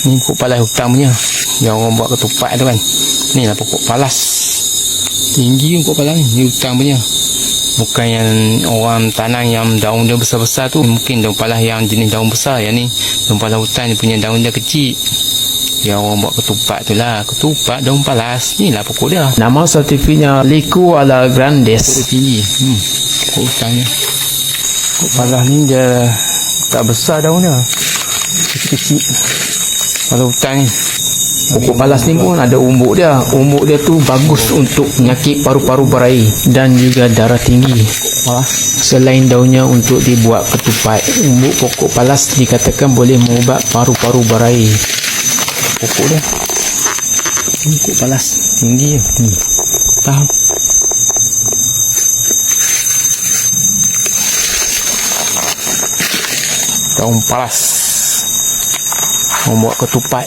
Ni pokok palas hutan punya, yang orang buat ketupat tu kan. Ni lah pokok palas. Tinggi pokok palas ni. Ni hutan punya. Bukan yang orang tanam yang daun dia besar-besar tu. Mungkin daun palas yang jenis daun besar. Yang ni daun palas hutan dia punya daun dia kecil. Yang orang buat ketupat tu lah. Ketupat daun palas. Ni lah pokok dia. Nama saintifiknya Lycurella grandes. Pokok dia tinggi. Pokok hutan ni. Pokok palas ni dia tak besar daun dia. Kecil-kecil. Kalau hutan ni. Pokok palas ni pun ada umbuk dia. Umbuk dia tu bagus untuk penyakit paru-paru berair dan juga darah tinggi. Selain daunnya untuk dibuat ketupat, umbuk pokok palas dikatakan boleh mengubat paru-paru berair. Pokok dia. Pokok palas tinggi ni. Tahu. Daun palas. Orang buat ketupat.